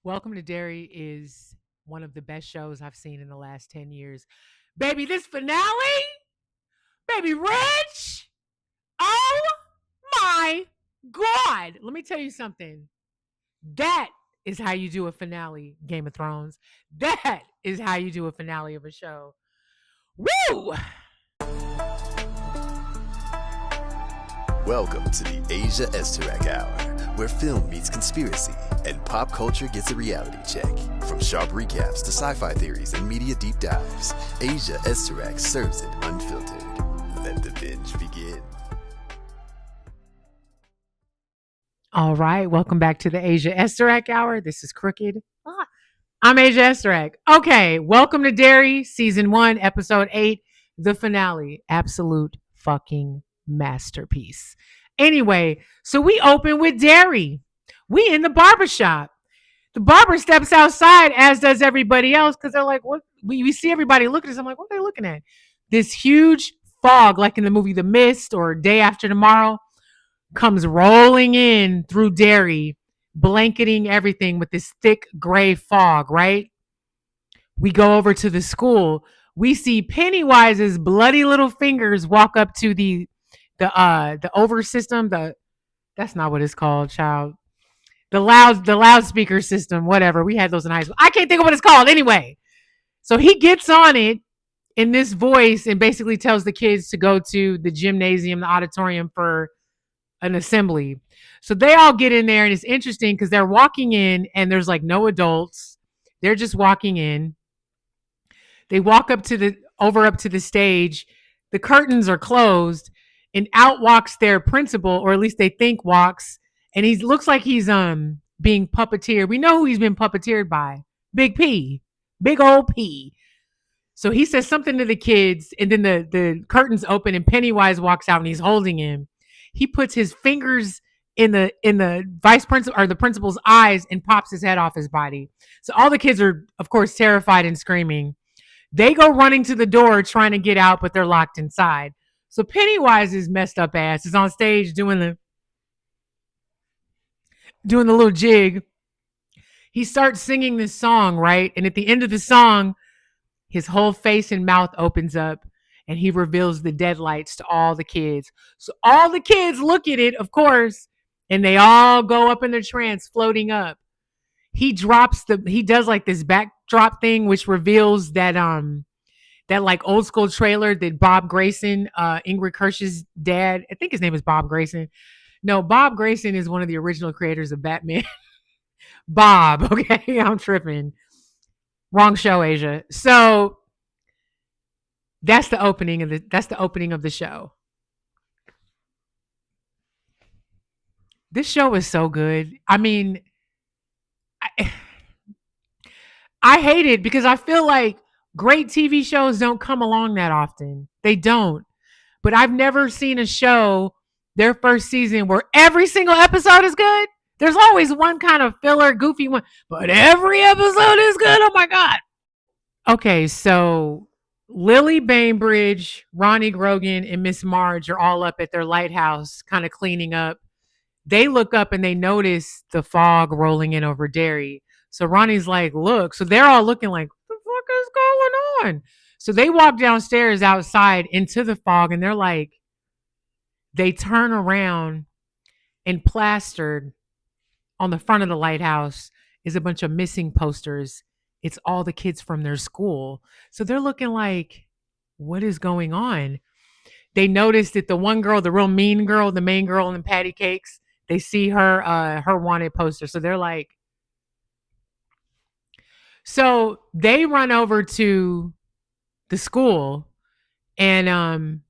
Welcome to Derry is one of the best shows I've seen in the last 10 years. Baby, this finale, baby, Rich. Oh my God. Let me tell you something. That is how you do a finale, Game of Thrones. That is how you do a finale of a show. Woo! Welcome to the Asia Esterak Hour, where film meets conspiracy and pop culture gets a reality check. From sharp recaps to sci-fi theories and media deep dives, Asia Esterak serves it unfiltered. Let the binge begin. All right, welcome back to the Asia Esterak Hour. This is Crooked. I'm Asia Esterak. Okay, welcome to Derry, Season 1, Episode 8, the finale. Absolute fucking masterpiece. Anyway, so we open with Derry. We in the barbershop. The barber steps outside, as does everybody else, because they're like, what? We see everybody looking at us. I'm like, what are they looking at? This huge fog, like in the movie The Mist or Day After Tomorrow, comes rolling in through Derry, blanketing everything with this thick gray fog, right? We go over to the school. We see Pennywise's bloody little fingers walk up to the over system, that's not what it's called, child. The loudspeaker system, whatever. We had those in high school. I can't think of what it's called anyway. So he gets on it in this voice and basically tells the kids to go to the gymnasium, the auditorium for an assembly. So they all get in there, and it's interesting because they're walking in and there's like no adults. They're just walking in. They walk up to the stage. The curtains are closed, and out walks their principal, or at least they think walks, and he looks like he's being puppeteered. We know who he's been puppeteered by. Big P. Big old P. So he says something to the kids, and then the curtains open and Pennywise walks out and he's holding him. He puts his fingers in the vice principal or the principal's eyes and pops his head off his body. So all the kids are, of course, terrified and screaming. They go running to the door trying to get out, but they're locked inside. So Pennywise's messed up ass is on stage doing the little jig. He starts singing this song, right? And at the end of the song, his whole face and mouth opens up and he reveals the deadlights to all the kids. So all the kids look at it, of course, and they all go up in their trance, floating up. He does like this backdrop thing, which reveals that like old school trailer that Bob Grayson, Ingrid Kirsch's dad, I think his name is Bob Grayson. No, Bob Grayson is one of the original creators of Batman. Bob, okay, I'm tripping. Wrong show, Asia. So that's the opening of the show. This show is so good. I mean, I hate it because I feel like great TV shows don't come along that often. They don't. But I've never seen a show, their first season, where every single episode is good. There's always one kind of filler, goofy one, but every episode is good. Oh my God. Okay, so Lily Bainbridge, Ronnie Grogan, and Miss Marge are all up at their lighthouse, kind of cleaning up. They look up and they notice the fog rolling in over Derry. So Ronnie's like, look. So they're all looking like, what the fuck is going on? So they walk downstairs outside into the fog and they're like, they turn around and plastered on the front of the lighthouse is a bunch of missing posters. It's all the kids from their school. So they're looking like, what is going on? They notice that the one girl, the real mean girl, the main girl in the patty cakes, they see her wanted poster. So they're like, so they run over to the school and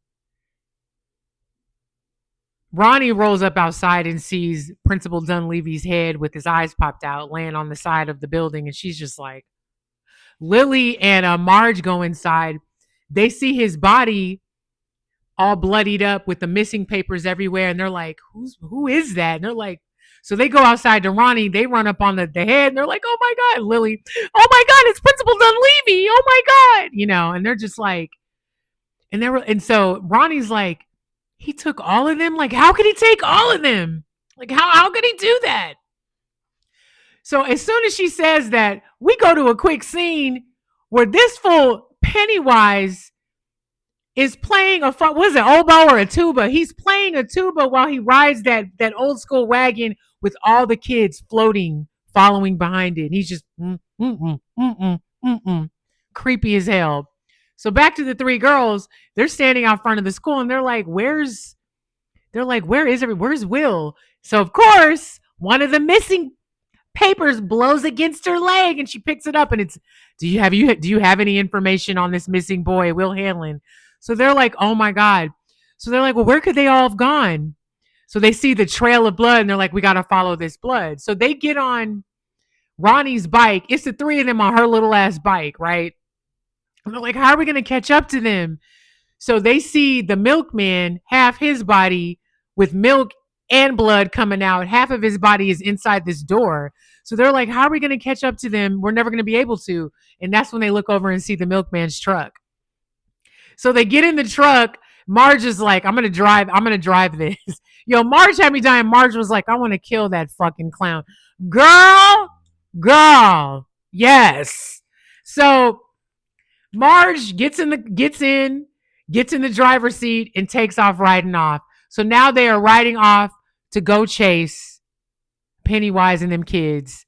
Ronnie rolls up outside and sees Principal Dunleavy's head with his eyes popped out laying on the side of the building. And she's just like, Lily and Marge go inside. They see his body all bloodied up with the missing papers everywhere. And they're like, who is that? And they're like, so they go outside to Ronnie. They run up on the head and they're like, oh my God, Lily. Oh my God, it's Principal Dunleavy. Oh my God. And they're just like, and so Ronnie's like, he took all of them? Like, how could he take all of them? Like, how could he do that? So as soon as she says that, we go to a quick scene where this fool Pennywise is playing what is it, oboe or a tuba? He's playing a tuba while he rides that old school wagon with all the kids floating, following behind it. And he's just creepy as hell. So back to the three girls, they're standing out front of the school and they're like, where's Will? So of course, one of the missing papers blows against her leg and she picks it up and it's, do you have any information on this missing boy, Will Hanlon? So they're like, oh my God. So they're like, well, where could they all have gone? So they see the trail of blood and they're like, we got to follow this blood. So they get on Ronnie's bike. It's the three of them on her little ass bike, right? And they're like, how are we going to catch up to them? So they see the milkman, half his body with milk and blood coming out. Half of his body is inside this door. So they're like, how are we going to catch up to them? We're never going to be able to. And that's when they look over and see the milkman's truck. So they get in the truck. Marge is like, I'm going to drive this. Yo, Marge had me dying. Marge was like, I want to kill that fucking clown. Girl, yes. So Marge gets in the driver's seat and takes off riding off. So now they are riding off to go chase Pennywise and them kids.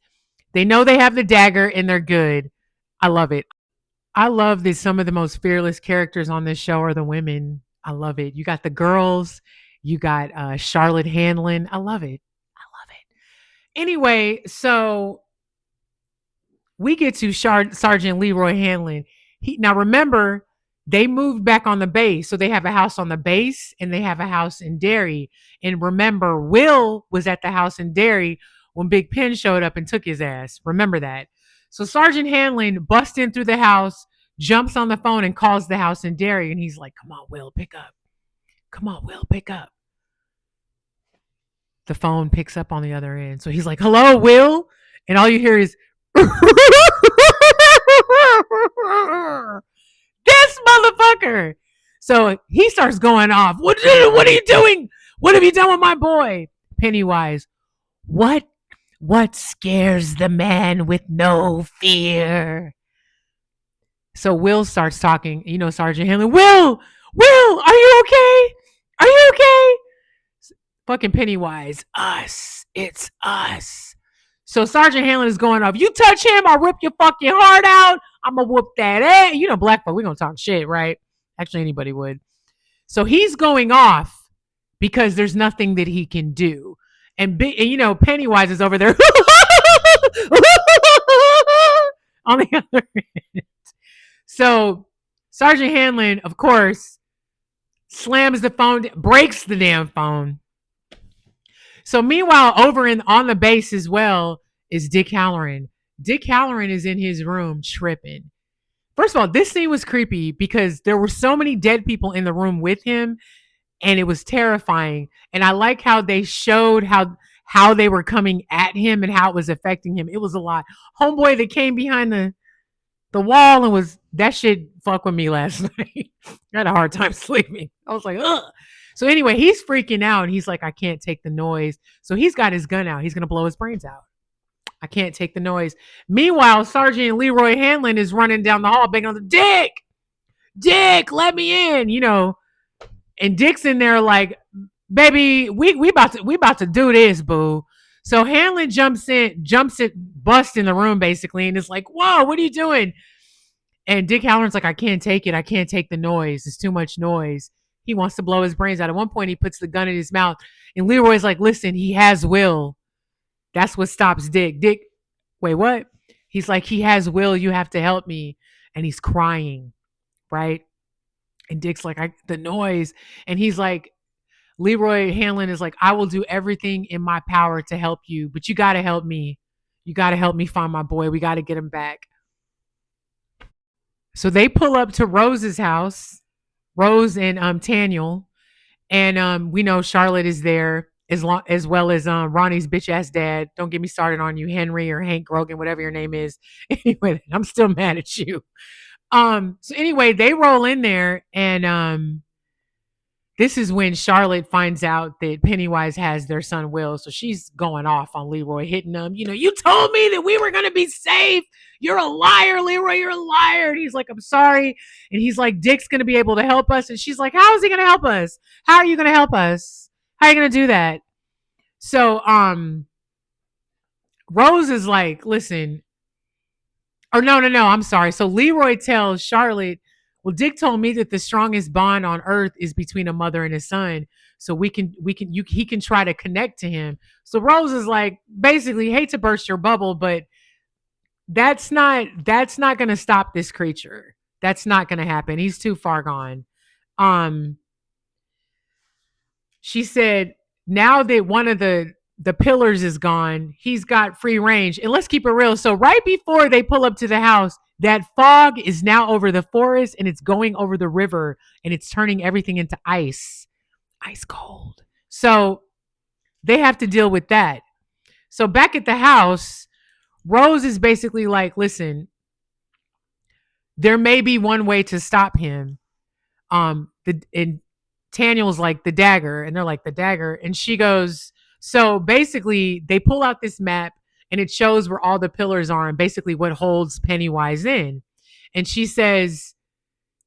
They know they have the dagger and they're good. I love it. I love that some of the most fearless characters on this show are the women. I love it. You got the girls. You got Charlotte Hanlon. I love it. I love it. Anyway, so we get to Sergeant Leroy Hanlon. Now remember, they moved back on the base. So they have a house on the base and they have a house in Derry. And remember, Will was at the house in Derry when Big Pen showed up and took his ass. Remember that. So Sergeant Hanlon busts in through the house, jumps on the phone and calls the house in Derry. And he's like, come on, Will, pick up. Come on, Will, pick up. The phone picks up on the other end. So he's like, hello, Will. And all you hear is, this motherfucker. So he starts going off. What are you doing? What have you done with my boy? Pennywise. What scares the man with no fear? So Will starts talking. You know, Sergeant Hanlon. Will, are you okay? Are you okay? Fucking Pennywise. Us. It's us. So Sergeant Hanlon is going off. You touch him, I'll rip your fucking heart out. I'm going to whoop that ass. You know, black folk, we're going to talk shit, right? Actually, anybody would. So he's going off because there's nothing that he can do. And you know, Pennywise is over there on the other end. So Sergeant Hanlon, of course, slams the phone, breaks the damn phone. So meanwhile, on the base as well is Dick Halloran. Dick Halloran is in his room tripping. First of all, this scene was creepy because there were so many dead people in the room with him, and it was terrifying. And I like how they showed how they were coming at him and how it was affecting him. It was a lot. Homeboy that came behind the wall and was, that shit fuck with me last night. I had a hard time sleeping. I was like, ugh. So anyway, he's freaking out and he's like, I can't take the noise. So he's got his gun out. He's going to blow his brains out. I can't take the noise. Meanwhile, Sergeant Leroy Hanlon is running down the hall banging on the Dick, let me in, you know. And Dick's in there like, baby, we about to do this, boo. So Hanlon jumps in, busts in the room basically, and it's like, whoa, what are you doing? And Dick Halloran's like, I can't take it. I can't take the noise. It's too much noise. He wants to blow his brains out. At one point, he puts the gun in his mouth, and Leroy's like, listen, he has will. That's what stops Dick. Dick, wait, what? He's like, he has will. You have to help me. And he's crying, right? And Dick's like, the noise. And he's like, Leroy Hanlon is like, I will do everything in my power to help you, but you got to help me. You got to help me find my boy. We got to get him back. So they pull up to Rose's house, Rose and Taniel. And we know Charlotte is there as well as Ronnie's bitch ass dad. Don't get me started on you, Henry or Hank Grogan, whatever your name is. Anyway, I'm still mad at you. So anyway, they roll in there and This is when Charlotte finds out that Pennywise has their son Will. So she's going off on Leroy, hitting him. You told me that we were going to be safe. You're a liar, Leroy. You're a liar. And he's like, I'm sorry. And he's like, Dick's going to be able to help us. And she's like, how is he going to help us? How are you going to help us? How are you going to do that? So, Rose is like, listen, or no, no, no, I'm sorry. So Leroy tells Charlotte, well, Dick told me that the strongest bond on earth is between a mother and a son. So he can try to connect to him. So Rose is like, basically, hate to burst your bubble, but that's not going to stop this creature. That's not going to happen. He's too far gone. Um, she said, now that one of the pillars is gone, he's got free range. And let's keep it real. So right before they pull up to the house, that fog is now over the forest and it's going over the river and it's turning everything into ice. Ice cold. So they have to deal with that. So back at the house, Rose is basically like, listen, there may be one way to stop him. And Daniel's like, the dagger, and they're like, the dagger, and she goes, so basically they pull out this map and it shows where all the pillars are and basically what holds Pennywise in. And she says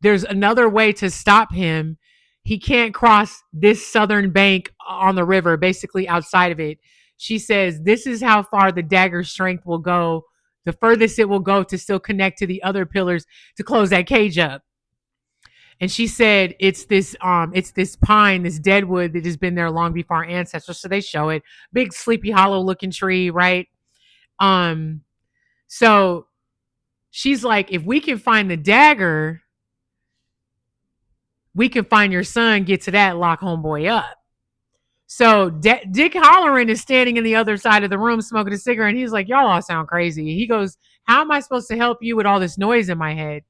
there's another way to stop him. He can't cross this southern bank on the river, basically outside of it. She says this is how far the dagger's strength will go, the furthest it will go to still connect to the other pillars to close that cage up. And she said it's this pine, this deadwood that has been there long before our ancestors. So they show it, big Sleepy Hollow looking tree, right? Um, so she's like, if we can find the dagger, we can find your son, get to that, lock homeboy up. So Dick Halloran is standing in the other side of the room smoking a cigarette, and he's like, y'all all sound crazy. He goes, how am I supposed to help you with all this noise in my head?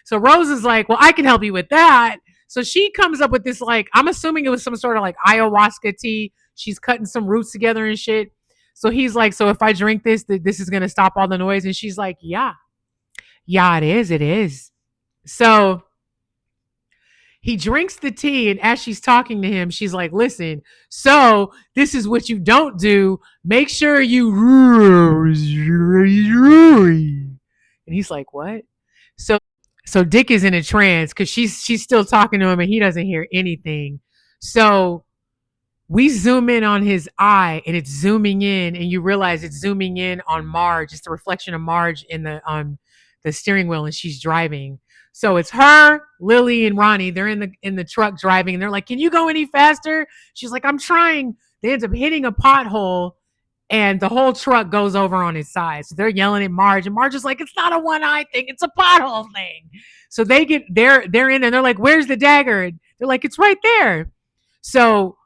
So Rose is like, well, I can help you with that. So she comes up with this, like, I'm assuming it was some sort of like ayahuasca tea. She's cutting some roots together and shit. So he's like, so if I drink this, this is going to stop all the noise. And she's like, yeah, yeah, it is. It is. So he drinks the tea. And as she's talking to him, she's like, listen, so this is what you don't do. Make sure you. And he's like, what? So Dick is in a trance because she's still talking to him and he doesn't hear anything. So we zoom in on his eye and it's zooming in, and you realize it's zooming in on Marge. It's the reflection of Marge in the steering wheel, and she's driving. So it's her, Lily, and Ronnie. They're in the truck driving, and they're like, "Can you go any faster?" She's like, "I'm trying." They end up hitting a pothole, and the whole truck goes over on his side. So they're yelling at Marge, and Marge is like, "It's not a one eye thing; it's a pothole thing." So they're in, and they're like, "Where's the dagger?" And they're like, "It's right there." So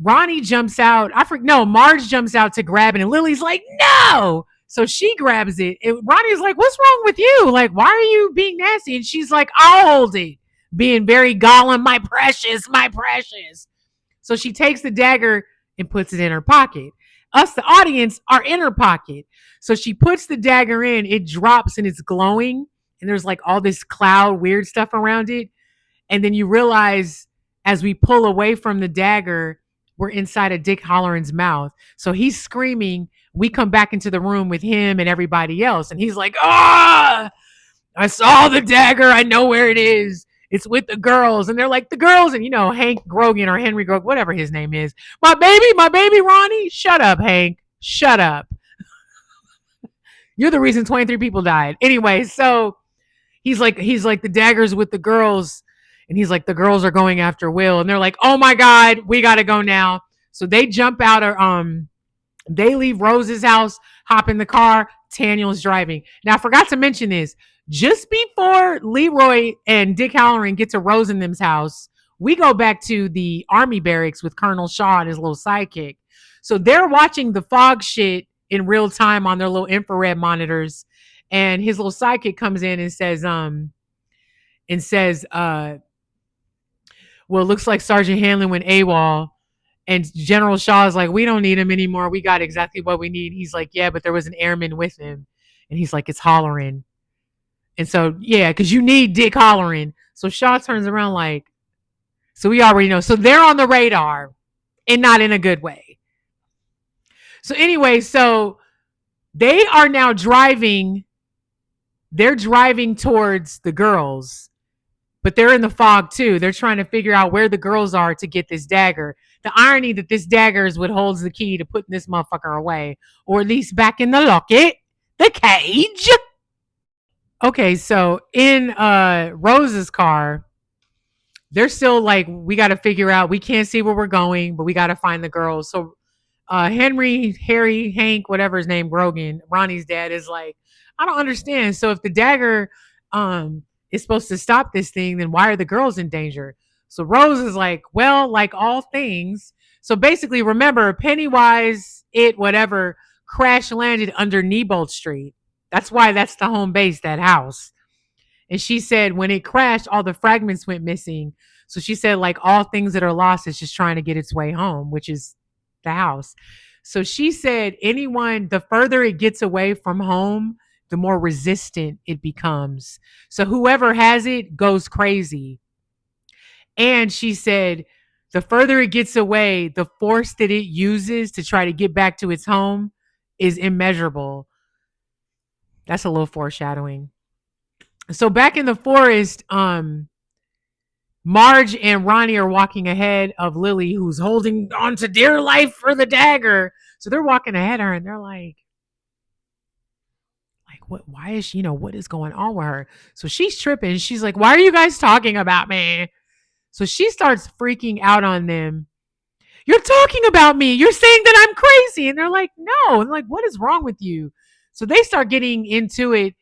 Ronnie jumps out. No, Marge jumps out to grab it, and Lily's like, "No!" So she grabs it, and Ronnie's like, "What's wrong with you? Like, why are you being nasty?" And she's like, "I'll hold it," being very Gollum, my precious, my precious. So she takes the dagger and puts it in her pocket. Us, the audience, are in her pocket. So she puts the dagger in, it drops and it's glowing, and there's like all this cloud, weird stuff around it. And then you realize as we pull away from the dagger, we're inside of Dick Halloran's mouth. So he's screaming. We come back into the room with him and everybody else. And he's like, ah, I saw the dagger. I know where it is. It's with the girls. And they're like, the girls. And, Hank Grogan or Henry Grogan, whatever his name is. My baby, Ronnie. Shut up, Hank. Shut up. You're the reason 23 people died. Anyway, so he's like, the dagger's with the girls. And he's like, the girls are going after Will. And they're like, oh my God, we got to go now. So they jump out of, they leave Rose's house, hop in the car. Daniel's driving. Now, I forgot to mention this. Just before Leroy and Dick Halloran get to Rose and them's house, we go back to the army barracks with Colonel Shaw and his little sidekick. So they're watching the fog shit in real time on their little infrared monitors. And his little sidekick comes in and says, well, it looks like Sergeant Hanlon went AWOL. And General Shaw is like, we don't need him anymore. We got exactly what we need. He's like, yeah, but there was an airman with him. And he's like, it's Halloran. And so, yeah, because you need Dick Halloran. So Shaw turns around like, So we already know. So they're on the radar and not in a good way. So anyway, so they are now driving. They're driving towards the girls, but they're in the fog too. They're trying to figure out where the girls are to get this dagger. The irony that this dagger is what holds the key to putting this motherfucker away, or at least back in the locket, the cage. Okay, so in Rose's car, they're still like, we got to figure out. We can't see where we're going, but we got to find the girls. So Henry, Harry, Hank, whatever his name, Grogan, Ronnie's dad is like, I don't understand. So if the dagger is supposed to stop this thing, then why are the girls in danger? So Rose is like, well, like all things. So basically, remember, Pennywise, whatever, crash landed under Neibolt Street. That's why that's the home base, that house. And she said when it crashed, all the fragments went missing. So she said, like all things that are lost, it's just trying to get its way home, which is the house. So she said, anyone, the further it gets away from home, the more resistant it becomes. So whoever has it goes crazy. And she said, the further it gets away, the force that it uses to try to get back to its home is immeasurable. That's a little foreshadowing. So back in the forest, Marge and Ronnie are walking ahead of Lily, who's holding on to dear life for the dagger. So they're walking ahead of her and they're like, what, why is she, what is going on with her? So she's tripping. She's like, why are you guys talking about me? So she starts freaking out on them. You're talking about me. You're saying that I'm crazy. And they're like, no. And like, what is wrong with you? So they start getting into it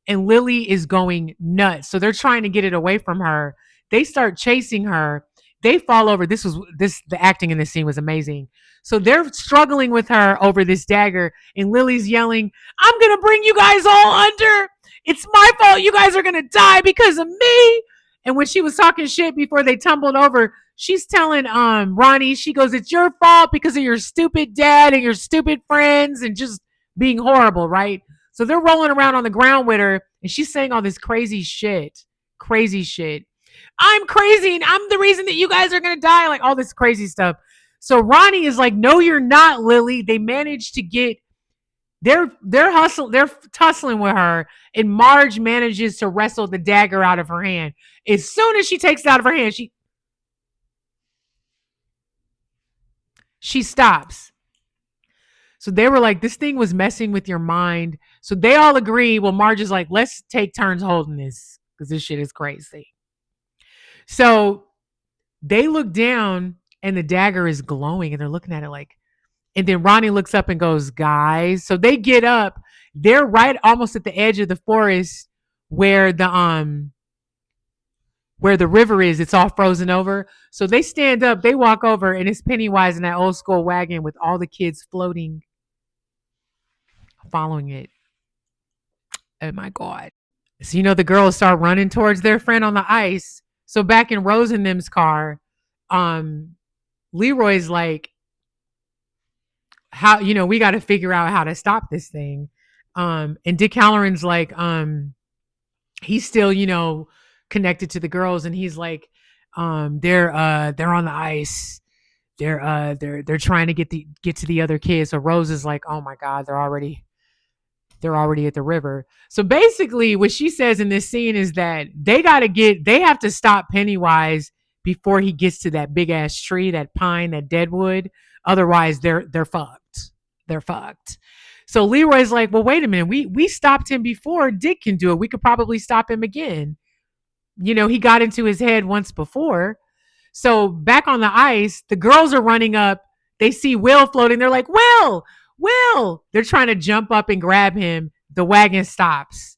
and Lily is going nuts. So they're trying to get it away from her. They start chasing her. They fall over. The acting in this scene was amazing. So they're struggling with her over this dagger, and Lily's yelling, I'm going to bring you guys all under. It's my fault. You guys are going to die because of me. And when she was talking shit before they tumbled over, she's telling Ronnie, she goes, it's your fault because of your stupid dad and your stupid friends and just being horrible, right? So they're rolling around on the ground with her, and she's saying all this crazy shit. Crazy shit. I'm crazy, and I'm the reason that you guys are going to die. Like all this crazy stuff. So Ronnie is like, no, you're not, Lily. They managed to get, they're tussling with her, and Marge manages to wrestle the dagger out of her hand. As soon as she takes it out of her hand, she stops. So they were like, this thing was messing with your mind. So they all agree. Well, Marge is like, let's take turns holding this because this shit is crazy. So they look down and the dagger is glowing and they're looking at it like, and then Ronnie looks up and goes, guys. So they get up. They're right almost at the edge of the forest where the river is. It's all frozen over. So they stand up, they walk over, and it's Pennywise in that old school wagon with all the kids floating, following it. Oh my God. So the girls start running towards their friend on the ice. So back in Rose and them's car, Leroy's like, how, we got to figure out how to stop this thing. And Dick Halloran's like, he's still, connected to the girls, and he's like, they're on the ice. They're trying to get to the other kids. So Rose is like, oh my God, they're already at the river. So basically what she says in this scene is that they have to stop Pennywise before he gets to that big ass tree, that pine, that deadwood. Otherwise they're fucked. They're fucked. So Leroy's like, well, wait a minute. We stopped him before. Dick can do it. We could probably stop him again. He got into his head once before. So back on the ice, the girls are running up. They see Will floating. They're like, Will. They're trying to jump up and grab him. The wagon stops.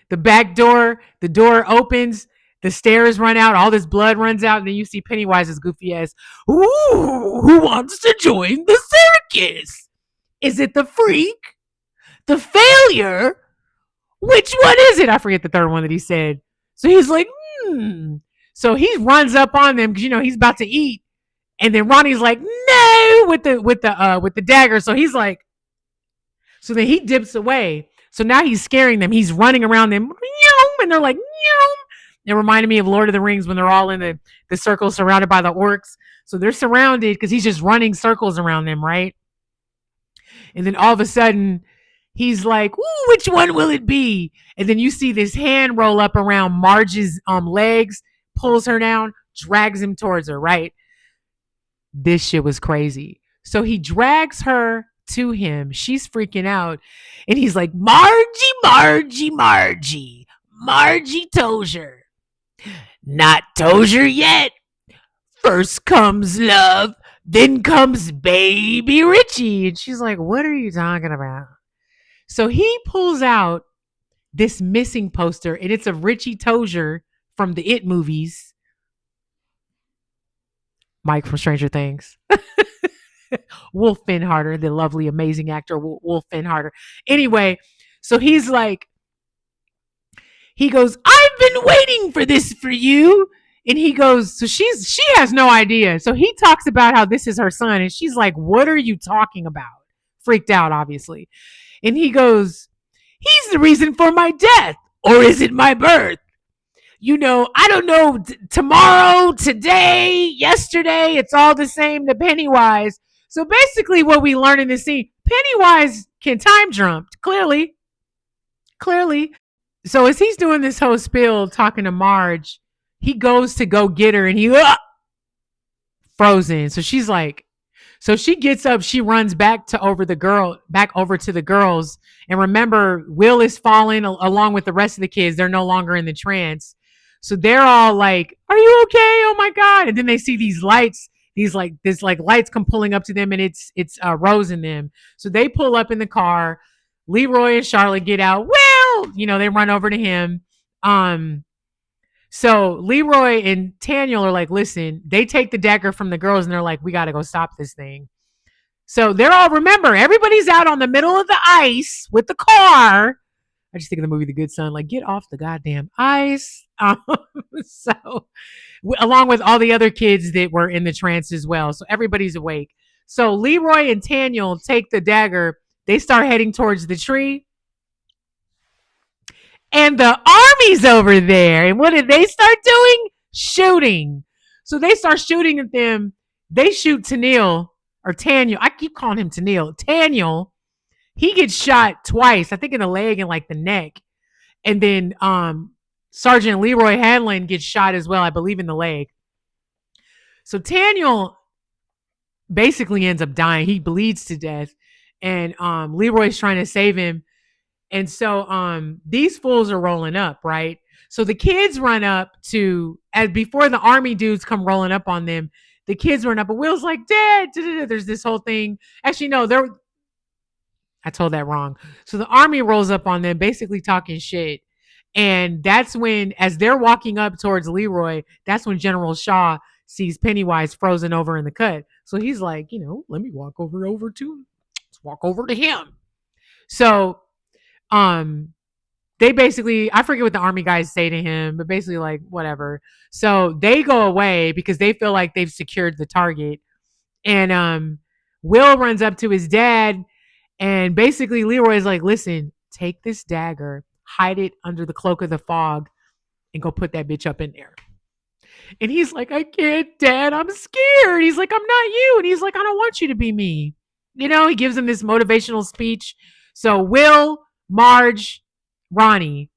The back door, the door opens. The stairs run out. All this blood runs out. And then you see Pennywise's goofy ass. Ooh, who wants to join the circus? Is it the freak? The failure? Which one is it? I forget the third one that he said. So he's like, So he runs up on them because he's about to eat. And then Ronnie's like, no, with the dagger. So he's like, so then he dips away. So now he's scaring them. He's running around them, and they're like, It reminded me of Lord of the Rings when they're all in the circle surrounded by the orcs. So they're surrounded because he's just running circles around them, right? And then all of a sudden, he's like, "Ooh, which one will it be?" And then you see this hand roll up around Marge's legs, pulls her down, drags him towards her, right? This shit was crazy. So he drags her to him. She's freaking out. And he's like, "Margie, Margie, Margie, Margie Tozier. Not Tozier yet. First comes love, then comes baby Richie." And she's like, "What are you talking about?" So he pulls out this missing poster, and it's of Richie Tozier from the It movies. Mike from Stranger Things. Wolf Finharter, the lovely, amazing actor, Wolf Finharter. Anyway, so he's like, he goes, "I've been waiting for this for you." And he goes, so she has no idea. So he talks about how this is her son. And she's like, "What are you talking about?" Freaked out, obviously. And he goes, "He's the reason for my death. Or is it my birth? You know, I don't know, tomorrow, today, yesterday, it's all the same to Pennywise." So basically, what we learn in this scene, Pennywise can time jump, clearly. Clearly. So as he's doing this whole spiel talking to Marge, he goes to go get her and he frozen. So she's like, so she gets up, she runs back over to the girls. And remember, Will is falling along with the rest of the kids. They're no longer in the trance. So they're all like, "Are you okay? Oh my God." And then they see these lights, this lights come pulling up to them, and it's Rose and them. So they pull up in the car. Leroy and Charlotte get out. Well, they run over to him. So Leroy and Taniel are like, "Listen," they take the dagger from the girls and they're like, "We got to go stop this thing." So they're all, remember, everybody's out on the middle of the ice with the car. I just think of the movie The Good Son, like, get off the goddamn ice. So, along with all the other kids that were in the trance as well. So everybody's awake. So Leroy and Taniel take the dagger. They start heading towards the tree. And the army's over there. And what did they start doing? Shooting. So they start shooting at them. They shoot Taniel, or Taniel. I keep calling him Taniel. Taniel, he gets shot twice, I think in the leg and like the neck. And then Sergeant Leroy Hanlon gets shot as well, I believe in the leg. So Taniel basically ends up dying. He bleeds to death. And Leroy's trying to save him. And so these fools are rolling up, right? So the kids run up as before the army dudes come rolling up on them, the kids run up, and Will's like, "Dad," there's this whole thing. Actually, no, I told that wrong. So the army rolls up on them, basically talking shit. And that's when, as they're walking up towards Leroy, that's when General Shaw sees Pennywise frozen over in the cut. So he's like, "Let me walk over to, let's walk over to him." So they basically, I forget what the army guys say to him, but basically like, whatever. So they go away because they feel like they've secured the target. And Will runs up to his dad, and basically Leroy's like, "Listen, take this dagger, hide it under the cloak of the fog, and go put that bitch up in there." And he's like, "I can't, Dad, I'm scared." He's like, "I'm not you." And he's like, "I don't want you to be me." He gives him this motivational speech. So Will, Marge, Ronnie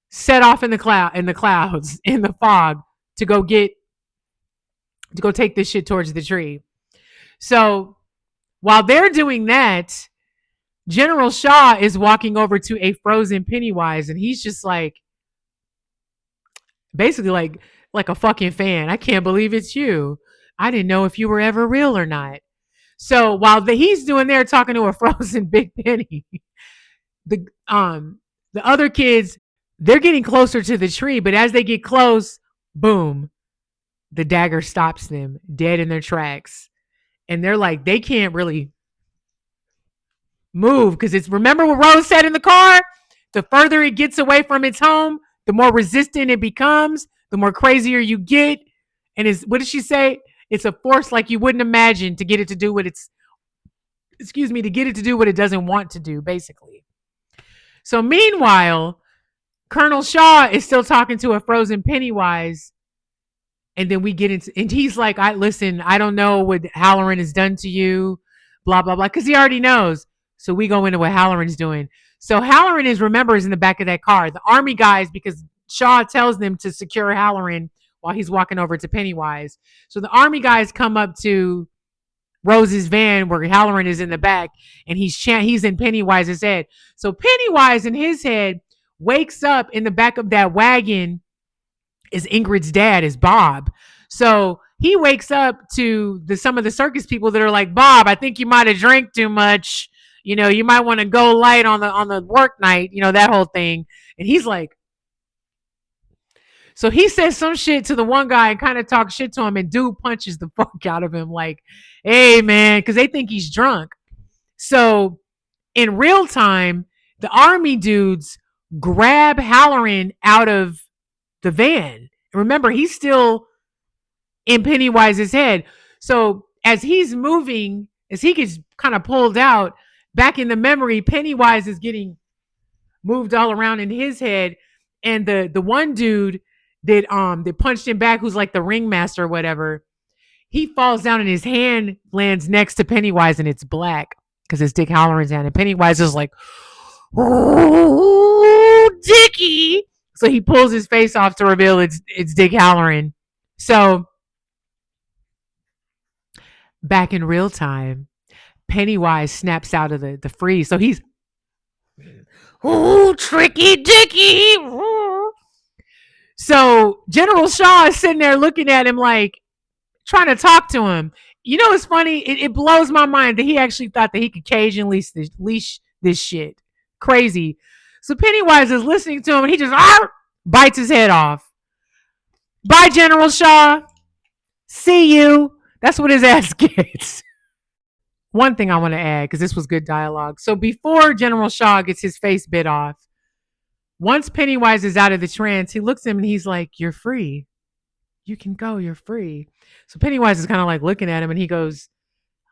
set off in the clouds, in the fog, to go take this shit towards the tree. So while they're doing that, General Shaw is walking over to a frozen Pennywise, and he's just like, basically like a fucking fan. "I can't believe it's you. I didn't know if you were ever real or not." So while he's doing there talking to a frozen Big Penny, the other kids, they're getting closer to the tree, but as they get close, boom, the dagger stops them dead in their tracks. And they're like, they can't really move because remember what Rose said in the car? The further it gets away from its home, the more resistant it becomes, the more crazier you get. And what did she say? It's a force like you wouldn't imagine to get it to do what to get it to do what it doesn't want to do, basically. So meanwhile, Colonel Shaw is still talking to a frozen Pennywise. And then we get into, and he's like, I listen, I don't know what Halloran has done to you, blah, blah, blah, because he already knows. So we go into what Halloran's doing. So Halloran is in the back of that car. The army guys, because Shaw tells them to secure Halloran while he's walking over to Pennywise. So the army guys come up to Rose's van where Halloran is in the back, and he's in Pennywise's head. So Pennywise in his head wakes up in the back of that wagon is Ingrid's dad, is Bob. So he wakes up to some of the circus people that are like, Bob, I think you might have drank too much. You know, you might want to go light on the work night, you know, that whole thing. And he's like, so he says some shit to the one guy and kind of talks shit to him, and dude punches the fuck out of him, like, hey man, because they think he's drunk. So in real time, the army dudes grab Halloran out of the van. Remember, he's still in Pennywise's head. So as he's moving, as he gets kind of pulled out, back in the memory, Pennywise is getting moved all around in his head. And the one dude that punched him back, who's like the ringmaster or whatever, he falls down and his hand lands next to Pennywise and it's black because it's Dick Halloran's hand. And Pennywise is like, oh, Dickie. So he pulls his face off to reveal it's Dick Halloran. So back in real time, Pennywise snaps out of the freeze. So he's, oh, tricky Dickie. So General Shaw is sitting there looking at him like, trying to talk to him. You know, it's funny. It blows my mind that he actually thought that he could cage and leash this shit. Crazy. So Pennywise is listening to him and he just bites his head off. Bye, General Shaw. See you. That's what his ass gets. One thing I want to add, because this was good dialogue. So before General Shaw gets his face bit off, once Pennywise is out of the trance, he looks at him and he's like, you're free. You can go. You're free. So Pennywise is kind of like looking at him and he goes,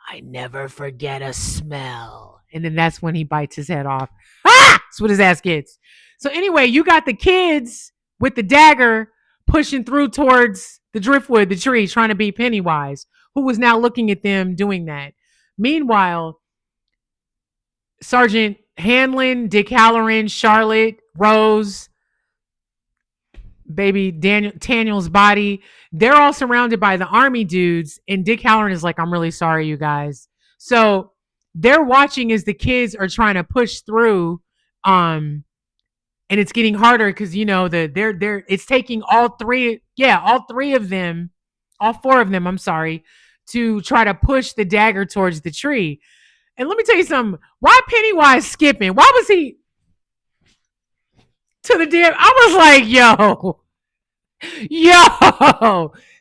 I never forget a smell. And then that's when he bites his head off. That's what his ass gets. So anyway, you got the kids with the dagger pushing through towards the driftwood, the tree, trying to beat Pennywise, who was now looking at them doing that. Meanwhile, Sergeant Hanlon, Dick Halloran, Charlotte, Rose, baby Daniel's body, they're all surrounded by the army dudes, and Dick Halloran is like, I'm really sorry, you guys. So they're watching as the kids are trying to push through, and it's getting harder because you know it's taking all three of them, all four of them, I'm sorry, to try to push the dagger towards the tree. And let me tell you something, why Pennywise skipping? Why was he to the damn? I was like, yo.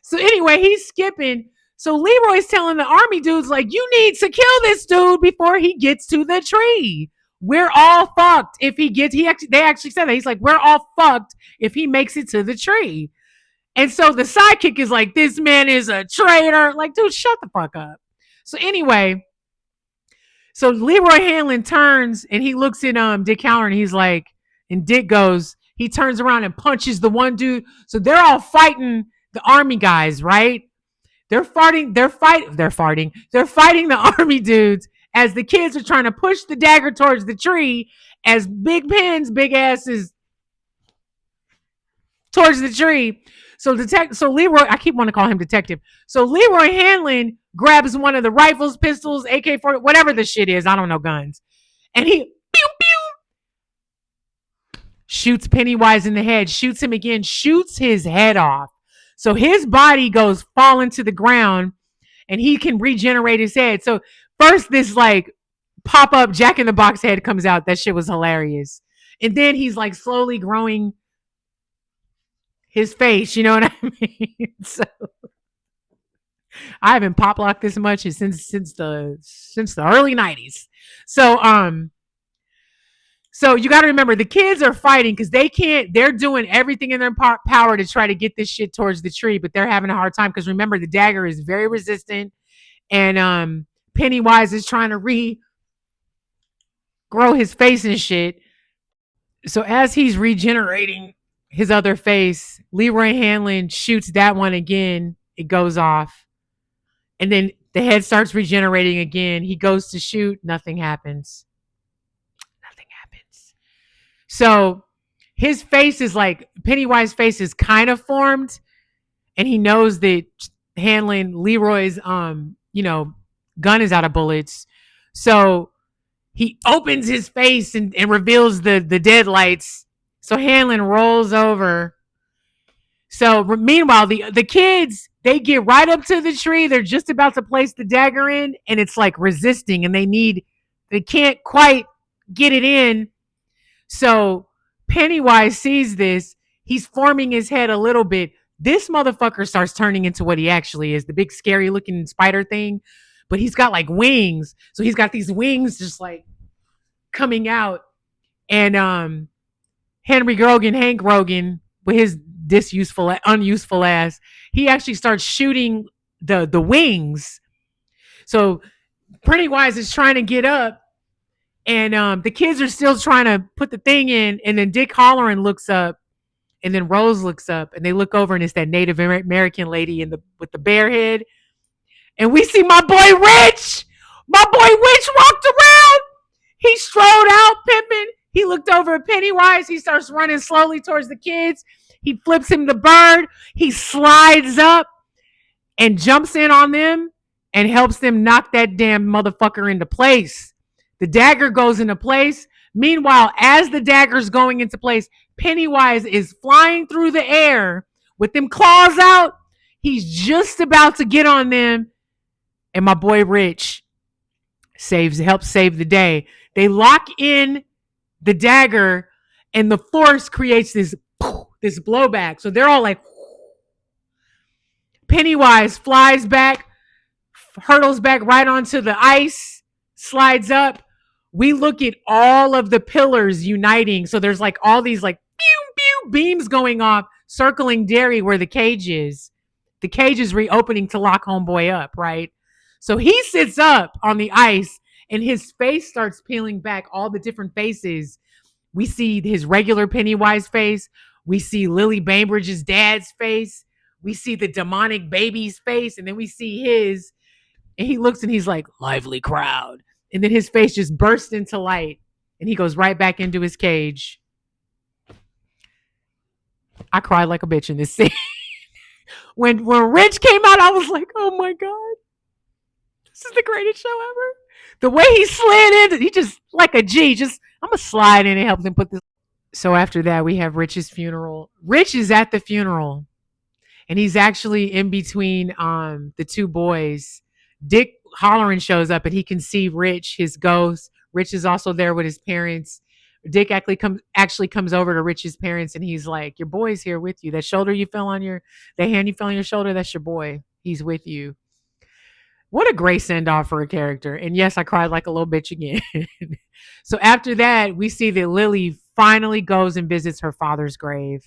So anyway, he's skipping. So Leroy's telling the army dudes, like, you need to kill this dude before he gets to the tree. We're all fucked if he gets. They actually said that. He's like, we're all fucked if he makes it to the tree. And so the sidekick is like, this man is a traitor. Like, dude, shut the fuck up. So anyway, so Leroy Hanlon turns and he looks at Dick Halloran and he's like, and Dick goes, he turns around and punches the one dude. So they're all fighting the army guys, right? They're fighting the army dudes as the kids are trying to push the dagger towards the tree as big asses towards the tree. So Leroy, I keep wanting to call him detective. So Leroy Hanlon grabs one of the rifles, pistols, AK-40, whatever the shit is. I don't know guns. And he pew, pew, shoots Pennywise in the head, shoots him again, shoots his head off. So his body goes falling to the ground and he can regenerate his head. So first this like pop up Jack in the Box head comes out. That shit was hilarious. And then he's like slowly growing his face, you know what I mean? So I haven't pop locked this much since the early 90s. So you got to remember the kids are fighting because they're doing everything in their power to try to get this shit towards the tree, but they're having a hard time because remember the dagger is very resistant and Pennywise is trying to regrow his face and shit. So as he's regenerating his other face, Leroy Hanlon shoots that one again. It goes off. And then the head starts regenerating again. He goes to shoot. Nothing happens. Nothing happens. So his face is like, Pennywise's face is kind of formed. And he knows that Leroy's, gun is out of bullets. So he opens his face and reveals the deadlights. So Hanlon rolls over. So meanwhile, the kids, they get right up to the tree. They're just about to place the dagger in, and it's like resisting, and they can't quite get it in. So Pennywise sees this. He's forming his head a little bit. This motherfucker starts turning into what he actually is, the big scary looking spider thing. But he's got like wings. So he's got these wings just like coming out. And Hank Rogan, with his unuseful ass, he actually starts shooting the wings. So Pennywise is trying to get up, and the kids are still trying to put the thing in, and then Dick Halloran looks up, and then Rose looks up, and they look over, and it's that Native American lady with the bear head, and we see my boy Rich. My boy Rich walked around. He strode out pimping. He looked over at Pennywise. He starts running slowly towards the kids. He flips him the bird. He slides up and jumps in on them and helps them knock that damn motherfucker into place. The dagger goes into place. Meanwhile, as the dagger's going into place, Pennywise is flying through the air with them claws out. He's just about to get on them. And my boy Rich helps save the day. They lock in the dagger, and the force creates this blowback. So they're all like, Pennywise flies back, hurtles back right onto the ice, slides up. We look at all of the pillars uniting. So there's like all these like pew, pew, beams going off, circling Derry where the cage is. The cage is reopening to lock homeboy up, right? So he sits up on the ice, and his face starts peeling back, all the different faces. We see his regular Pennywise face. We see Lily Bainbridge's dad's face. We see the demonic baby's face, and then we see his, and he looks and he's like, lively crowd. And then his face just bursts into light, and he goes right back into his cage. I cried like a bitch in this scene. when Rich came out, I was like, oh my God, this is the greatest show ever. The way he slid in, he just like a G, I'm gonna slide in and help him put this. So after that, we have Rich's funeral. Rich is at the funeral, and he's actually in between the two boys. Dick Halloran shows up, and he can see Rich, his ghost. Rich is also there with his parents. Dick actually comes over to Rich's parents, and he's like, your boy's here with you. That shoulder you fell on that hand you fell on your shoulder, that's your boy. He's with you. What a great send off for a character. And yes, I cried like a little bitch again. So after that, we see that Lily finally goes and visits her father's grave.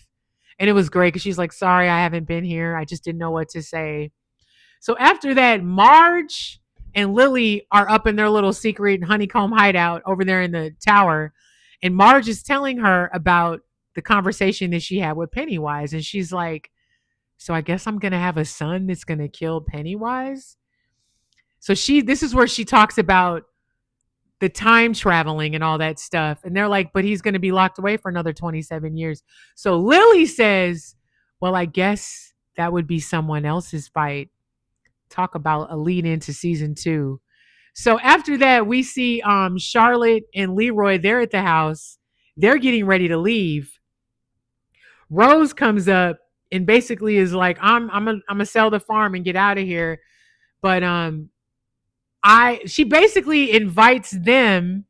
And it was great because she's like, sorry, I haven't been here. I just didn't know what to say. So after that, Marge and Lily are up in their little secret honeycomb hideout over there in the tower. And Marge is telling her about the conversation that she had with Pennywise. And she's like, so I guess I'm going to have a son that's going to kill Pennywise? So this is where she talks about the time traveling and all that stuff. And they're like, but he's going to be locked away for another 27 years. So Lily says, well, I guess that would be someone else's fight. Talk about a lead into season 2. So after that, we see Charlotte and Leroy. They're at the house. They're getting ready to leave. Rose comes up and basically is like, I'm gonna sell the farm and get out of here. But she basically invites them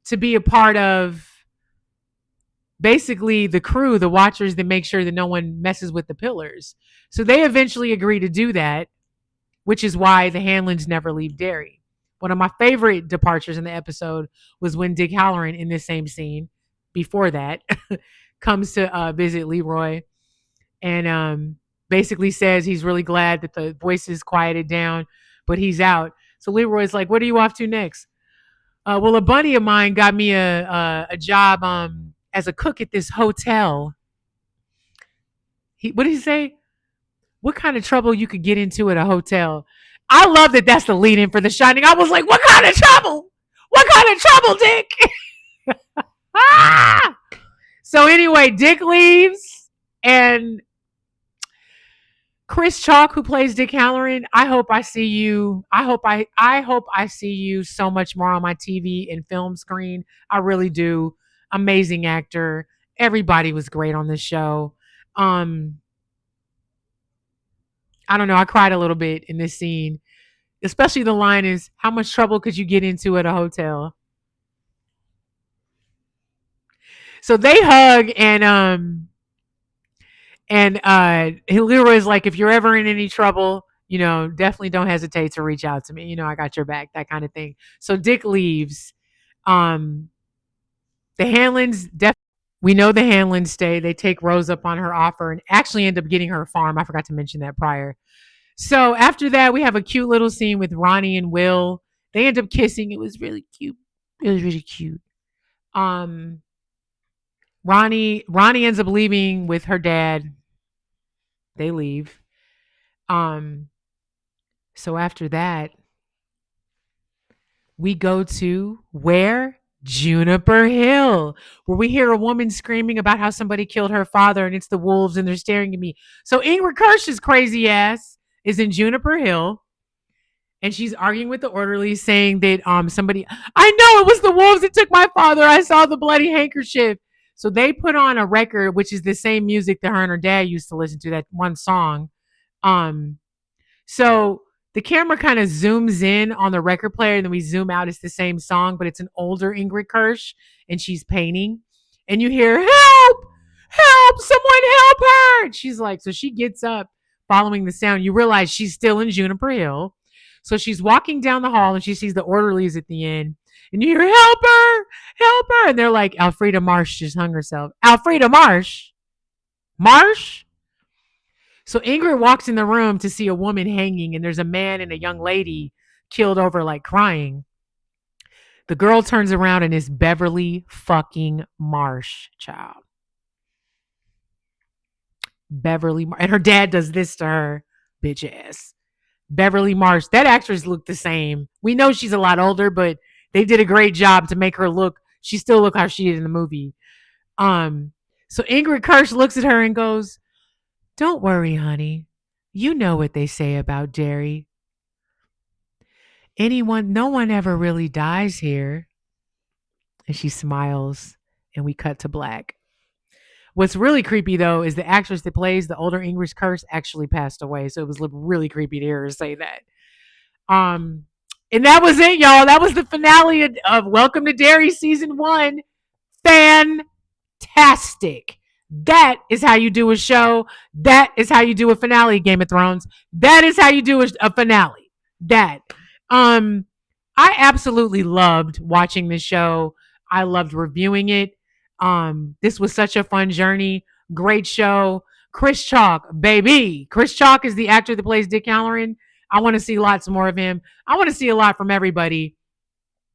to be a part of basically the crew, the watchers that make sure that no one messes with the pillars. So they eventually agree to do that, which is why the Hanlons never leave Derry. One of my favorite departures in the episode was when Dick Halloran, in this same scene, before that, comes to visit Leroy and basically says he's really glad that the voices quieted down, but he's out. So Leroy's like, what are you off to next? Well, a buddy of mine got me a job as a cook at this hotel. What did he say? What kind of trouble you could get into at a hotel? I love that that's the lead in for The Shining. I was like, what kind of trouble? What kind of trouble, Dick? Ah! So anyway, Dick leaves, and Chris Chalk, who plays Dick Halloran, I hope I see you. I hope I see you so much more on my TV and film screen. I really do. Amazing actor. Everybody was great on this show. Um, I don't know. I cried a little bit in this scene, especially the line is, "How much trouble could you get into at a hotel?" So they hug, and Leroy's like, if you're ever in any trouble, definitely don't hesitate to reach out to me. I got your back, that kind of thing. So Dick leaves. Um, the Hanlons we know the Hanlons stay. They take Rose up on her offer and actually end up getting her a farm. I forgot to mention that prior. So after that, we have a cute little scene with Ronnie and Will. They end up kissing. It was really cute. It was really cute. Um, Ronnie ends up leaving with her dad. They leave. Um, so after that, we go to where? Juniper Hill, where we hear a woman screaming about how somebody killed her father and it's the wolves and they're staring at me. So Ingrid Kirsch's crazy ass is in Juniper Hill, and she's arguing with the orderly saying that somebody, I know it was the wolves that took my father. I saw the bloody handkerchief. So they put on a record, which is the same music that her and her dad used to listen to, that one song. Um, so the camera kind of zooms in on the record player, and then we zoom out. It's the same song, but it's an older Ingrid Kirsch, and she's painting. And you hear, help, help, someone help her. And she's like, so she gets up following the sound. You realize she's still in Juniper Hill. So she's walking down the hall, and she sees the orderlies at the end. And you hear, help her, help her. And they're like, Alfreda Marsh just hung herself. Alfreda Marsh? Marsh? So Ingrid walks in the room to see a woman hanging, and there's a man and a young lady killed over, like, crying. The girl turns around and it's Beverly fucking Marsh, child. And her dad does this to her, bitch ass. Beverly Marsh. That actress looked the same. We know she's a lot older, but they did a great job to make her look. She still looked how she did in the movie. So Ingrid Kirsch looks at her and goes, don't worry, honey. You know what they say about Derry. No one ever really dies here. And she smiles, and we cut to black. What's really creepy, though, is the actress that plays the older Ingrid Kirsch actually passed away. So it was really creepy to hear her say that. And that was it, y'all. That was the finale of Welcome to Derry Season 1. Fantastic. That is how you do a show. That is how you do a finale, Game of Thrones. That is how you do a finale. That. I absolutely loved watching this show. I loved reviewing it. This was such a fun journey. Great show. Chris Chalk, baby. Chris Chalk is the actor that plays Dick Halloran. I want to see lots more of him. I want to see a lot from everybody.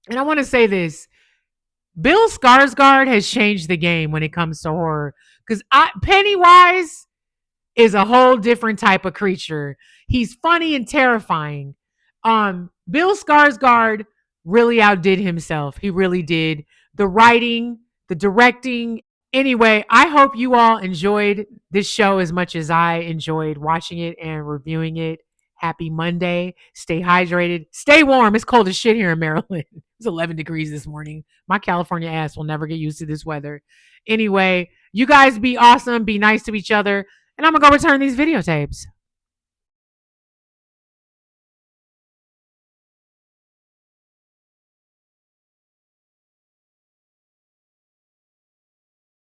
And I want to say this. Bill Skarsgård has changed the game when it comes to horror. Because Pennywise is a whole different type of creature. He's funny and terrifying. Bill Skarsgård really outdid himself. He really did. The writing, the directing. Anyway, I hope you all enjoyed this show as much as I enjoyed watching it and reviewing it. Happy Monday. Stay hydrated. Stay warm. It's cold as shit here in Maryland. It's 11 degrees this morning. My California ass will never get used to this weather. Anyway, you guys be awesome. Be nice to each other. And I'm going to go return these videotapes.